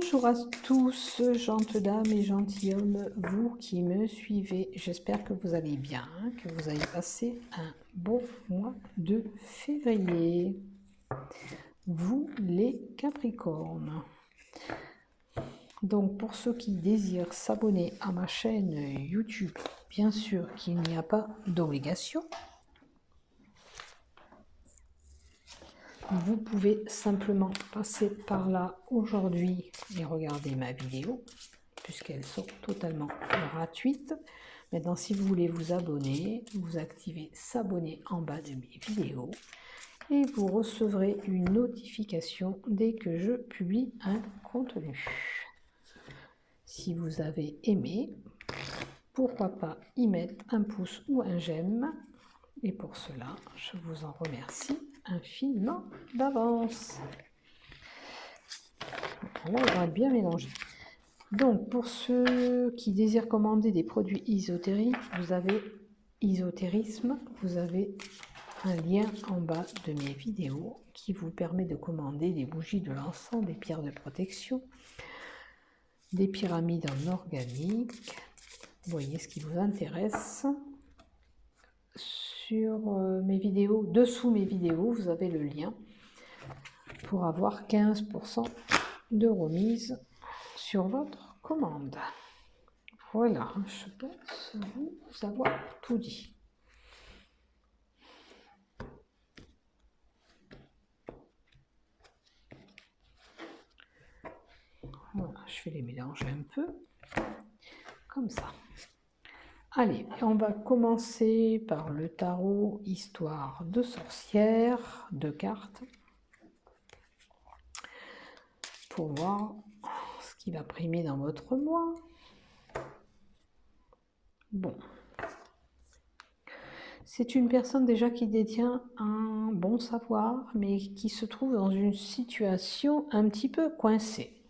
Bonjour à tous, gentes dames et gentilshommes, vous qui me suivez. J'espère que vous allez bien, que vous avez passé un bon mois de février. Vous les Capricornes. Donc pour ceux qui désirent s'abonner à ma chaîne YouTube, bien sûr qu'il n'y a pas d'obligation. Vous pouvez simplement passer par là aujourd'hui et regarder ma vidéo, puisqu'elles sont totalement gratuites. Maintenant, si vous voulez vous abonner, vous activez s'abonner en bas de mes vidéos et vous recevrez une notification dès que je publie un contenu. Si vous avez aimé, pourquoi pas y mettre un pouce ou un j'aime. Et pour cela, je vous en remercie infiniment d'avance. Là, on va bien mélanger. Donc, pour ceux qui désirent commander des produits ésotériques, vous avez Ésotérisme, vous avez un lien en bas de mes vidéos qui vous permet de commander des bougies de l'encens, des pierres de protection, des pyramides en organique. Vous voyez ce qui vous intéresse. Sur mes vidéos, dessous mes vidéos, vous avez le lien pour avoir 15% de remise sur votre commande. Voilà, je pense vous avoir tout dit. Voilà, je vais les mélanger un peu, comme ça. Allez, on va commencer par le tarot Histoire de sorcière, 2 cartes, pour voir ce qui va primer dans votre mois. Bon. C'est une personne déjà qui détient un bon savoir, mais qui se trouve dans une situation un petit peu coincée.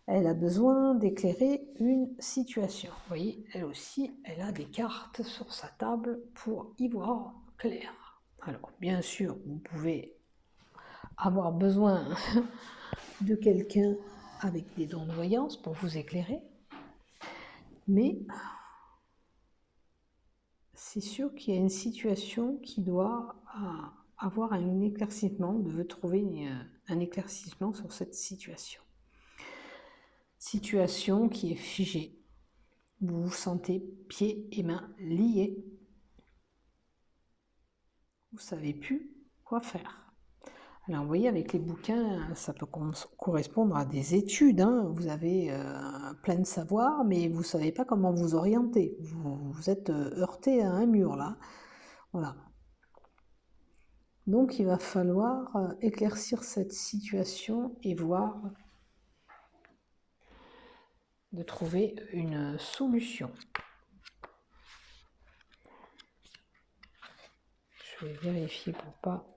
Elle a besoin d'éclairer une situation. Vous voyez, elle aussi, elle a des cartes sur sa table pour y voir clair. Alors, bien sûr, vous pouvez avoir besoin de quelqu'un avec des dons de voyance pour vous éclairer, mais c'est sûr qu'il y a une situation qui doit avoir un éclaircissement, de trouver un éclaircissement sur cette situation. Situation qui est figée. Vous vous sentez pieds et mains liés. Vous ne savez plus quoi faire. Alors vous voyez, avec les bouquins, ça peut correspondre à des études. Hein. Vous avez plein de savoir, mais vous ne savez pas comment vous orienter. Vous êtes heurté à un mur là. Voilà. Donc il va falloir éclaircir cette situation et voir de trouver une solution. Je vais vérifier pour ne pas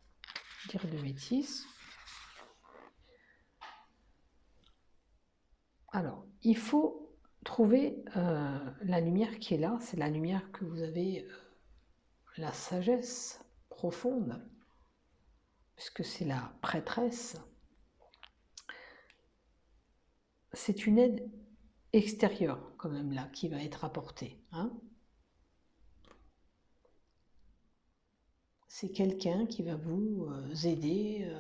dire de bêtises. Alors, il faut trouver la lumière qui est là. C'est la lumière que vous avez, la sagesse profonde, puisque c'est la prêtresse. C'est une aide extérieure, quand même, là, qui va être apportée. Hein. C'est quelqu'un qui va vous aider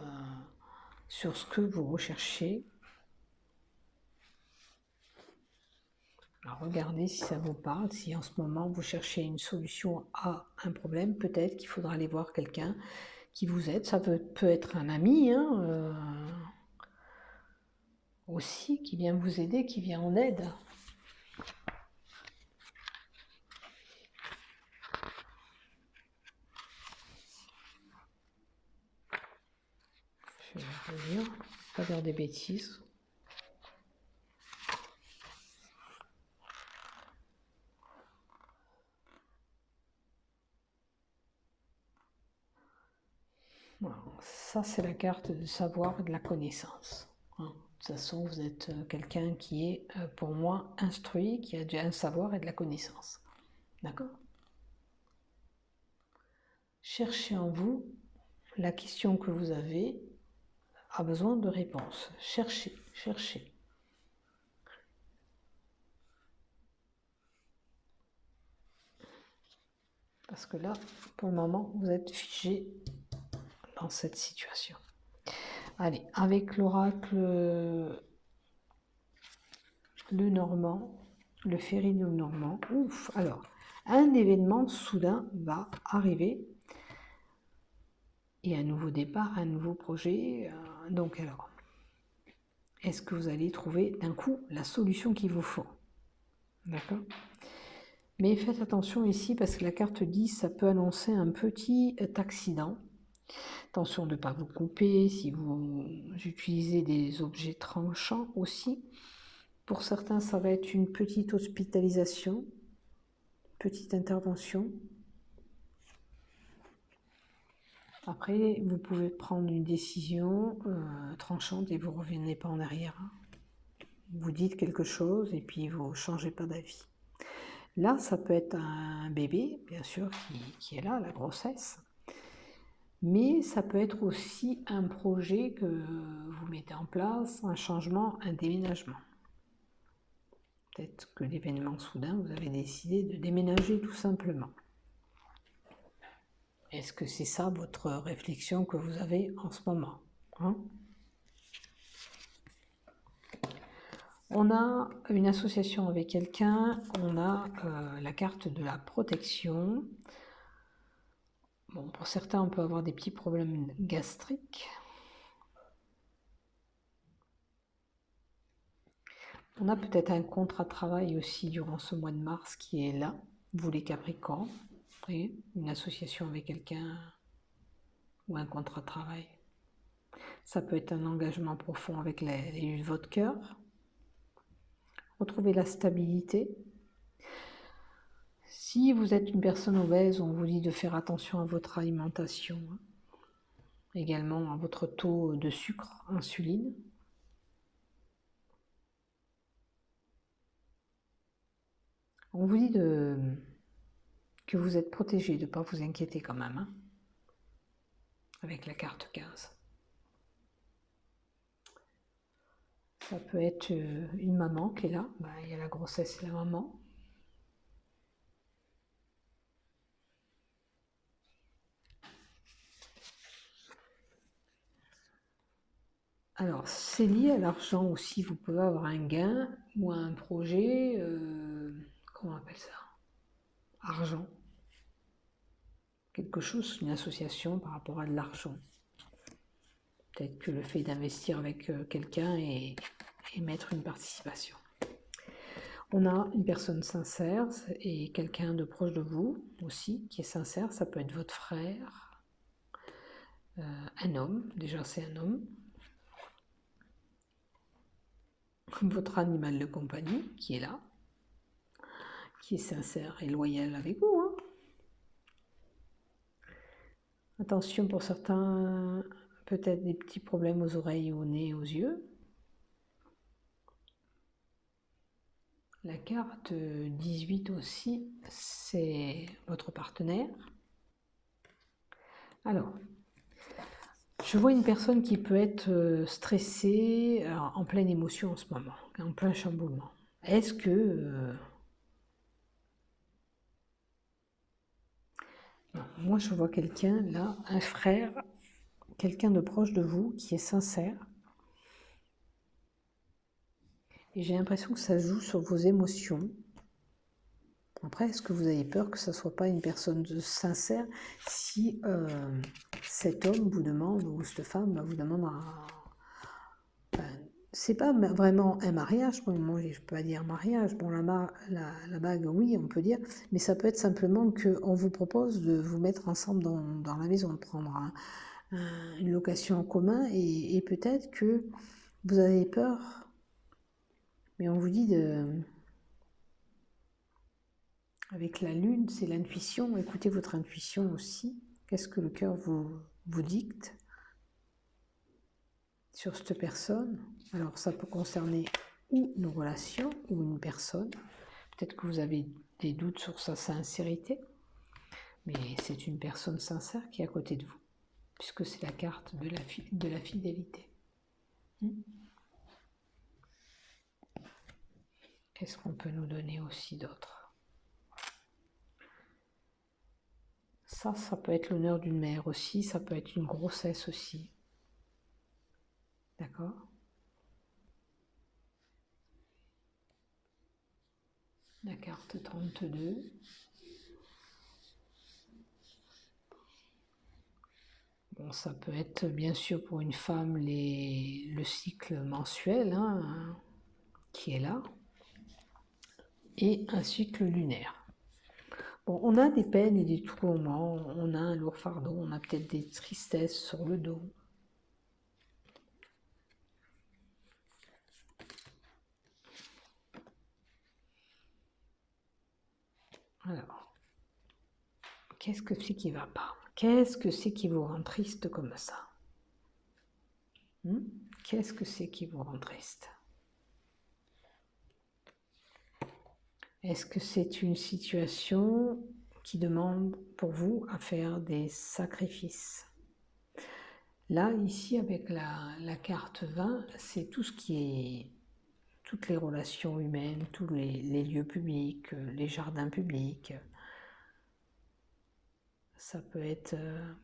sur ce que vous recherchez. Alors regardez si ça vous parle, si en ce moment vous cherchez une solution à un problème, peut-être qu'il faudra aller voir quelqu'un qui vous aide. Ça peut être un ami hein, aussi qui vient vous aider, qui vient en aide. Je vais relire, pas dire des bêtises. Voilà. Ça, c'est la carte du savoir et de la connaissance. Hein. De toute façon, vous êtes quelqu'un qui est, pour moi, instruit, qui a déjà un savoir et de la connaissance. D'accord? Cherchez en vous la question que vous avez a besoin de réponses. Cherchez, cherchez. Parce que là, pour le moment, vous êtes figé dans cette situation. Allez, avec l'oracle, le Normand, le Ferry de Normand. Ouf, alors, un événement soudain va arriver. Et un nouveau départ, un nouveau projet. Donc alors, est-ce que vous allez trouver d'un coup la solution qu'il vous faut? D'accord? Mais faites attention ici parce que la carte 10, ça peut annoncer un petit accident. Attention de ne pas vous couper si vous utilisez des objets tranchants aussi. Pour certains, ça va être une petite hospitalisation, petite intervention. Après, vous pouvez prendre une décision tranchante et vous ne revenez pas en arrière. Vous dites quelque chose et puis vous ne changez pas d'avis. Là, ça peut être un bébé, bien sûr, qui est là, la grossesse. Mais ça peut être aussi un projet que vous mettez en place, un changement, un déménagement. Peut-être que l'événement soudain, vous avez décidé de déménager tout simplement. Est-ce que c'est ça votre réflexion que vous avez en ce moment, hein? On a une association avec quelqu'un, on a la carte de la protection. Bon, pour certains, on peut avoir des petits problèmes gastriques. On a peut-être un contrat de travail aussi durant ce mois de mars qui est là, vous les Capricornes. Voyez, une association avec quelqu'un ou un contrat de travail. Ça peut être un engagement profond avec l'élu de votre cœur. Retrouvez la stabilité. Si vous êtes une personne obèse, on vous dit de faire attention à votre alimentation, également à votre taux de sucre, insuline. On vous dit que vous êtes protégé, de ne pas vous inquiéter quand même, hein, avec la carte 15. Ça peut être une maman qui est là, il y a la grossesse et la maman. Alors, c'est lié à l'argent aussi, vous pouvez avoir un gain ou un projet, comment on appelle ça? Argent. Quelque chose, une association par rapport à de l'argent. Peut-être que le fait d'investir avec quelqu'un et mettre une participation. On a une personne sincère et quelqu'un de proche de vous aussi qui est sincère. Ça peut être votre frère, un homme, déjà c'est un homme. Votre animal de compagnie qui est là, qui est sincère et loyal avec vous, hein. Attention pour certains, peut-être des petits problèmes aux oreilles, au nez, aux yeux. La carte 18 aussi, c'est votre partenaire. Alors, je vois une personne qui peut être stressée, en pleine émotion en ce moment, en plein chamboulement. Est-ce que... non, moi, je vois quelqu'un, là, un frère, quelqu'un de proche de vous, qui est sincère. Et j'ai l'impression que ça joue sur vos émotions. Après, est-ce que vous avez peur que ça ne soit pas une personne sincère si cet homme vous demande, ou cette femme vous demande c'est pas vraiment un mariage, pour le moment je ne peux pas dire mariage, bon la bague oui on peut dire, mais ça peut être simplement qu'on vous propose de vous mettre ensemble dans la maison, de prendre une location en commun et peut-être que vous avez peur, mais on vous dit avec la lune, c'est l'intuition, écoutez votre intuition aussi, qu'est-ce que le cœur vous dicte sur cette personne. Alors ça peut concerner ou une relation ou une personne, peut-être que vous avez des doutes sur sa sincérité, mais c'est une personne sincère qui est à côté de vous, puisque c'est la carte de la fidélité. Qu'est-ce qu'on peut nous donner aussi d'autre? Ça peut être l'honneur d'une mère aussi, ça peut être une grossesse aussi. D'accord? La carte 32. Bon, ça peut être bien sûr pour une femme le cycle mensuel hein, qui est là, et un cycle lunaire. Bon, on a des peines et des tourments, on a un lourd fardeau, on a peut-être des tristesses sur le dos. Alors, qu'est-ce que c'est qui va pas? Qu'est-ce que c'est qui vous rend triste comme ça? Qu'est-ce que c'est qui vous rend triste? Est-ce que c'est une situation qui demande pour vous à faire des sacrifices? Là, ici, avec la carte 20, c'est tout ce qui est toutes les relations humaines, tous les lieux publics, les jardins publics. Ça peut être,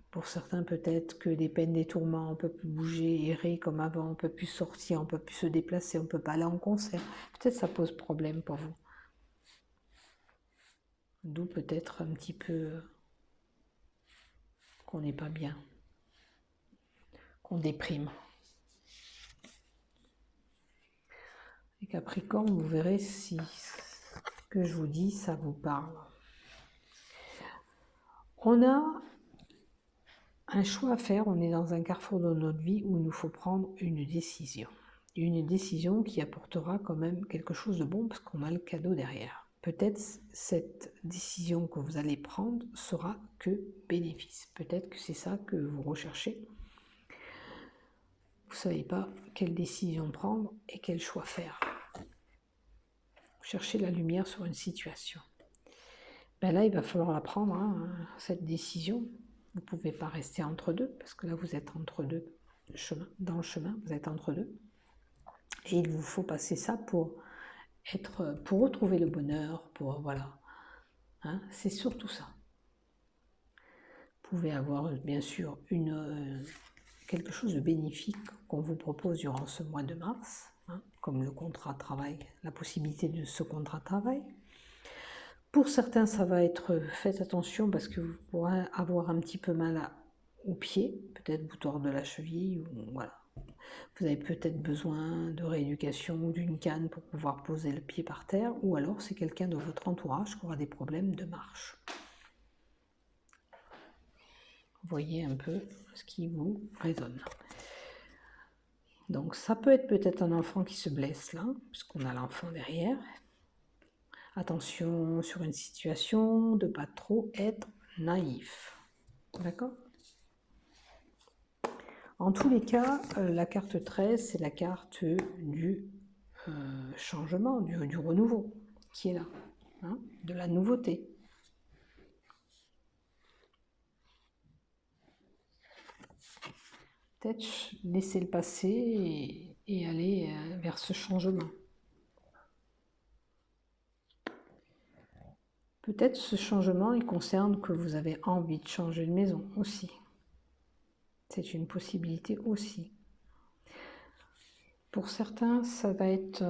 pour certains peut-être que des peines, des tourments, on ne peut plus bouger, errer comme avant, on ne peut plus sortir, on ne peut plus se déplacer, on ne peut pas aller en concert. Peut-être ça pose problème pour vous. D'où peut-être un petit peu qu'on n'est pas bien, qu'on déprime. Les Capricornes, vous verrez si ce que je vous dis, ça vous parle. On a un choix à faire, on est dans un carrefour de notre vie où il nous faut prendre une décision. Une décision qui apportera quand même quelque chose de bon parce qu'on a le cadeau derrière. Peut-être cette décision que vous allez prendre sera que bénéfice. Peut-être que c'est ça que vous recherchez. Vous ne savez pas quelle décision prendre et quel choix faire. Vous cherchez la lumière sur une situation. Ben là, il va falloir la prendre, hein, cette décision. Vous ne pouvez pas rester entre deux, parce que là, vous êtes entre deux chemins. Dans le chemin, vous êtes entre deux. Et il vous faut passer ça pour retrouver le bonheur, voilà. Hein, c'est surtout ça. Vous pouvez avoir, bien sûr, quelque chose de bénéfique qu'on vous propose durant ce mois de mars, hein, comme le contrat de travail, la possibilité de ce contrat de travail. Pour certains, ça va être faites attention parce que vous pourrez avoir un petit peu mal au pied, peut-être vous tordre de la cheville, ou voilà. Vous avez peut-être besoin de rééducation ou d'une canne pour pouvoir poser le pied par terre, ou alors c'est quelqu'un de votre entourage qui aura des problèmes de marche. Voyez un peu ce qui vous résonne. Donc ça peut être peut-être un enfant qui se blesse là, puisqu'on a l'enfant derrière. Attention sur une situation, de pas trop être naïf. D'accord? En tous les cas, la carte 13, c'est la carte du changement, du renouveau, qui est là, hein, de la nouveauté. Peut-être laisser le passé et aller vers ce changement. Peut-être ce changement, il concerne que vous avez envie de changer de maison aussi. C'est une possibilité aussi. Pour certains, ça va être,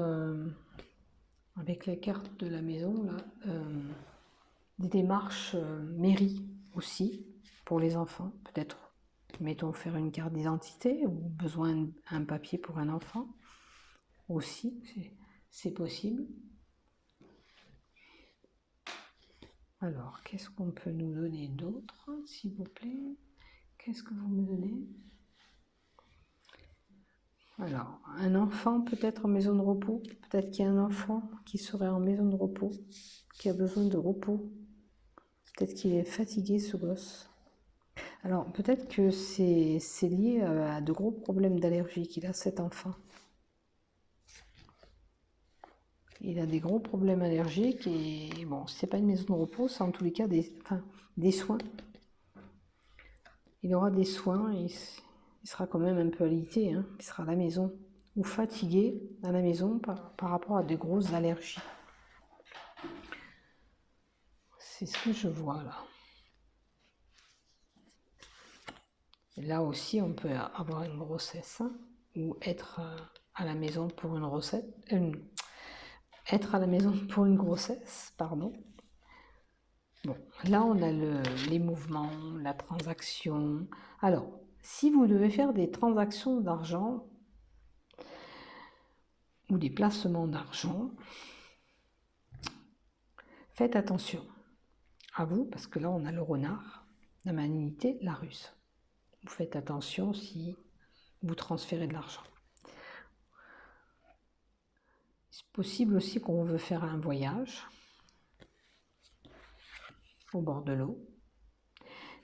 avec la carte de la maison, là, des démarches mairie aussi, pour les enfants. Peut-être, mettons, faire une carte d'identité ou besoin d'un papier pour un enfant. Aussi, c'est possible. Alors, qu'est-ce qu'on peut nous donner d'autre, s'il vous plaît? Qu'est-ce que vous me donnez? Alors, un enfant peut-être en maison de repos. Peut-être qu'il y a un enfant qui serait en maison de repos, qui a besoin de repos. Peut-être qu'il est fatigué, ce gosse. Alors, peut-être que c'est lié à de gros problèmes d'allergie qu'il a, cet enfant. Il a des gros problèmes allergiques et bon, c'est pas une maison de repos, c'est en tous les cas des soins. Il aura des soins et il sera quand même un peu alité, hein. Il sera à la maison. ou fatigué à la maison par rapport à de grosses allergies. C'est ce que je vois là. Et là aussi, on peut avoir une grossesse, hein, ou être à la maison pour une recette, être à la maison pour une grossesse, pardon. Bon, là on a les mouvements, la transaction. Alors, si vous devez faire des transactions d'argent ou des placements d'argent, faites attention à vous, parce que là on a le renard, la malignité, la russe. Vous faites attention si vous transférez de l'argent. C'est possible aussi qu'on veut faire un voyage au bord de l'eau.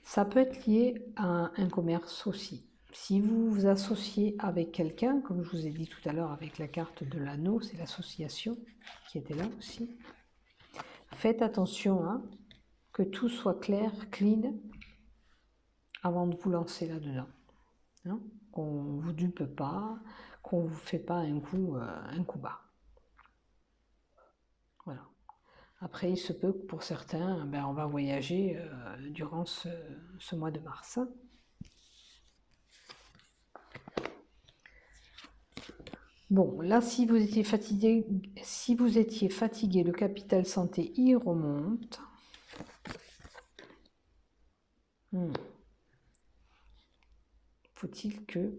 Ça peut être lié à un commerce aussi. Si vous vous associez avec quelqu'un, comme je vous ai dit tout à l'heure avec la carte de l'anneau, c'est l'association qui était là aussi. Faites attention, hein, que tout soit clair, clean, avant de vous lancer là-dedans. Hein, qu'on ne vous dupe pas, qu'on ne vous fait pas un coup bas. Voilà. Après, il se peut que pour certains, ben, on va voyager durant ce mois de mars. Bon, là, si vous étiez fatigué, le capital santé y remonte. Faut-il que...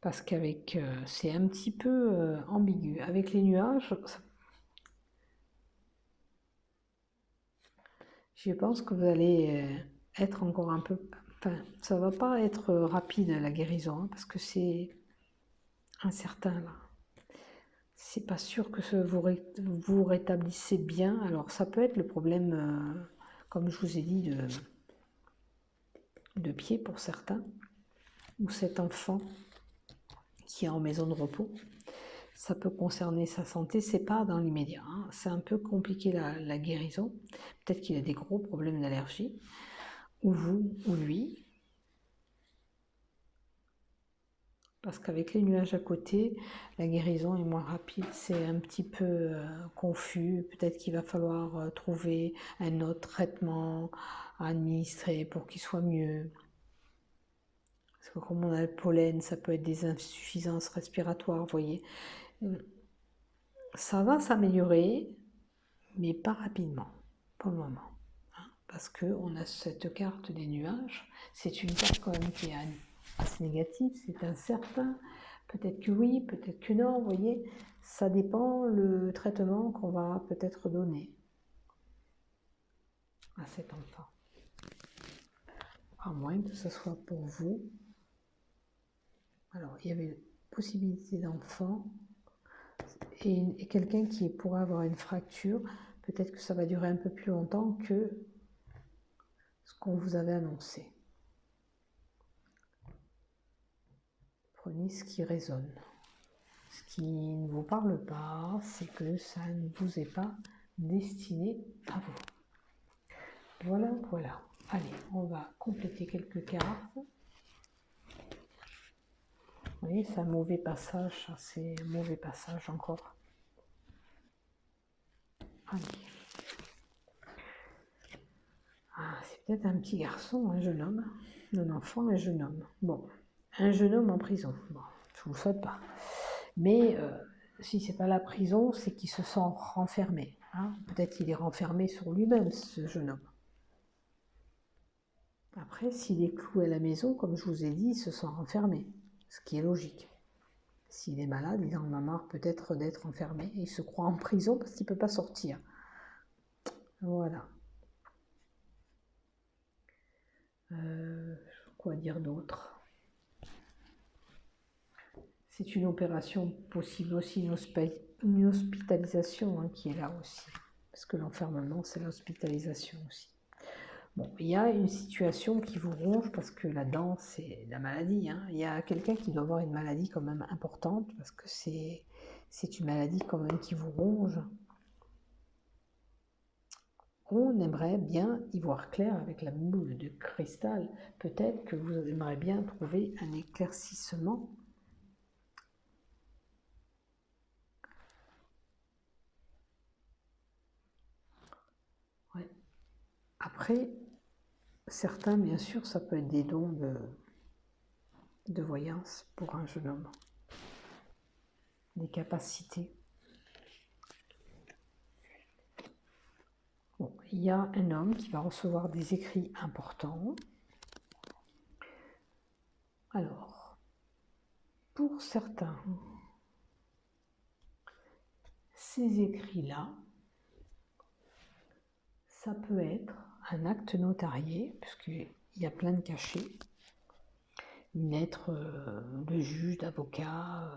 Parce qu'avec... c'est un petit peu ambigu. Avec les nuages, je pense que vous allez être encore un peu... Enfin, ça va pas être rapide la guérison, hein, parce que c'est incertain là. C'est pas sûr que vous rétablissez bien. Alors ça peut être le problème, comme je vous ai dit, de pied pour certains, ou cet enfant qui est en maison de repos. Ça peut concerner sa santé, c'est pas dans l'immédiat, hein. C'est un peu compliqué la guérison. Peut-être qu'il a des gros problèmes d'allergie, ou vous, ou lui. Parce qu'avec les nuages à côté, la guérison est moins rapide, c'est un petit peu confus. Peut-être qu'il va falloir trouver un autre traitement à administrer pour qu'il soit mieux. Parce que comme on a le pollen, ça peut être des insuffisances respiratoires, vous voyez. Ça va s'améliorer, mais pas rapidement, pour le moment. Hein, parce qu'on a cette carte des nuages. C'est une carte quand même qui est assez négative, c'est incertain. Peut-être que oui, peut-être que non, vous voyez. Ça dépend le traitement qu'on va peut-être donner à cet enfant. À moins que ce soit pour vous. Alors, il y avait possibilité d'enfant et quelqu'un qui pourrait avoir une fracture. Peut-être que ça va durer un peu plus longtemps que ce qu'on vous avait annoncé. Prenez ce qui résonne. Ce qui ne vous parle pas, c'est que ça ne vous est pas destiné à vous. Voilà, voilà. Allez, on va compléter quelques cartes. Vous voyez, c'est un mauvais passage, c'est un mauvais passage encore. Allez. Ah, c'est peut-être un petit garçon, un jeune homme. Un enfant, un jeune homme. Bon, un jeune homme en prison. Bon, je vous le souhaite pas. Mais si c'est pas la prison, c'est qu'il se sent renfermé. Hein. Peut-être qu'il est renfermé sur lui-même, ce jeune homme. Après, s'il est cloué à la maison, comme je vous ai dit, il se sent renfermé, ce qui est logique. S'il est malade, il en a marre peut-être d'être enfermé. Et il se croit en prison parce qu'il ne peut pas sortir. Voilà. Quoi dire d'autre? C'est une opération possible aussi, une hospitalisation hein, qui est là aussi. Parce que l'enfermement, c'est l'hospitalisation aussi. Bon, il y a une situation qui vous ronge parce que là-dedans, c'est la maladie. Hein. Il y a quelqu'un qui doit avoir une maladie quand même importante parce que c'est une maladie quand même qui vous ronge. On aimerait bien y voir clair avec la boule de cristal. Peut-être que vous aimeriez bien trouver un éclaircissement Après, certains, bien sûr, ça peut être des dons de voyance pour un jeune homme, des capacités. Bon, il y a un homme qui va recevoir des écrits importants. Alors, pour certains, ces écrits-là, ça peut être un acte notarié, puisqu'il y a plein de cachets, une lettre de juge, d'avocat,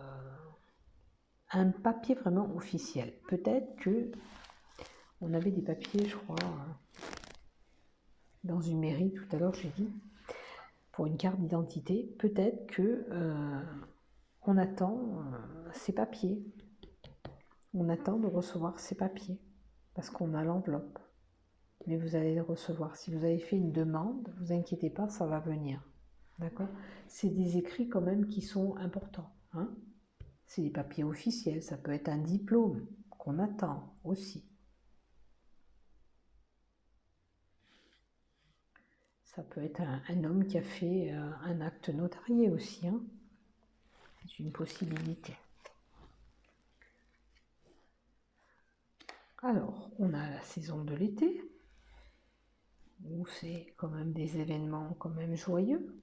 un papier vraiment officiel. Peut-être que on avait des papiers, je crois, dans une mairie tout à l'heure, j'ai dit, pour une carte d'identité. Peut-être que on attend ces papiers. On attend de recevoir ces papiers parce qu'on a l'enveloppe. Mais vous allez les recevoir. Si vous avez fait une demande, ne vous inquiétez pas, ça va venir. D'accord? C'est des écrits quand même qui sont importants. Hein? C'est des papiers officiels. Ça peut être un diplôme qu'on attend aussi. Ça peut être un homme qui a fait un acte notarié aussi. Hein? C'est une possibilité. Alors, on a la saison de l'été, où c'est quand même des événements quand même joyeux.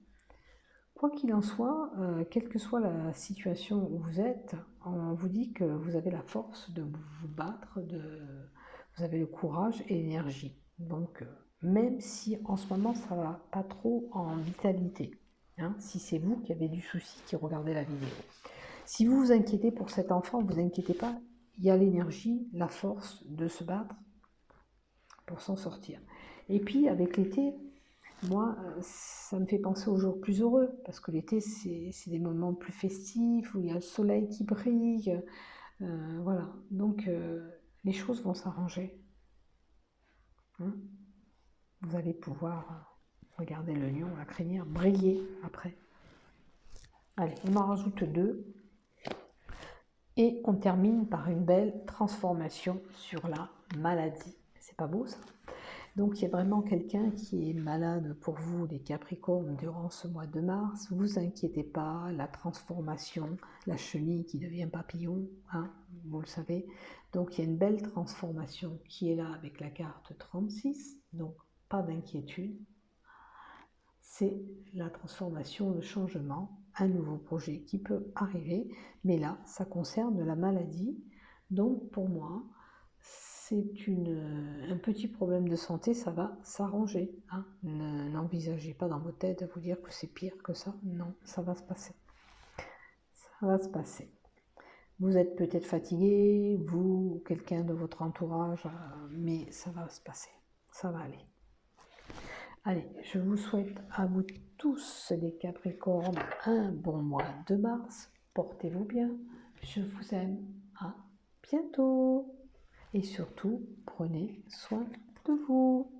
Quoi qu'il en soit, quelle que soit la situation où vous êtes, on vous dit que vous avez la force de vous battre, vous avez le courage et l'énergie. Donc, même si en ce moment ça va pas trop en vitalité, hein, si c'est vous qui avez du souci, qui regardez la vidéo. Si vous vous inquiétez pour cet enfant, ne vous inquiétez pas, il y a l'énergie, la force de se battre pour s'en sortir. Et puis avec l'été, moi, ça me fait penser aux jours plus heureux, parce que l'été, c'est des moments plus festifs, où il y a le soleil qui brille, voilà. Donc, les choses vont s'arranger. Hein, vous allez pouvoir regarder le lion, la crinière, briller après. Allez, on en rajoute 2. Et on termine par une belle transformation sur la maladie. C'est pas beau ça? Donc il y a vraiment quelqu'un qui est malade pour vous, les Capricornes, durant ce mois de mars. Vous inquiétez pas, la transformation, la chenille qui devient papillon, hein, vous le savez. Donc il y a une belle transformation qui est là avec la carte 36, donc pas d'inquiétude. C'est la transformation, le changement, un nouveau projet qui peut arriver, mais là, ça concerne la maladie. Donc pour moi, c'est un petit problème de santé, ça va s'arranger. Hein. N'envisagez pas dans votre tête de vous dire que c'est pire que ça. Non, ça va se passer. Ça va se passer. Vous êtes peut-être fatigué, vous ou quelqu'un de votre entourage, mais ça va se passer. Ça va aller. Allez, je vous souhaite à vous tous les Capricornes un bon mois de mars. Portez-vous bien. Je vous aime. À bientôt. Et surtout, prenez soin de vous.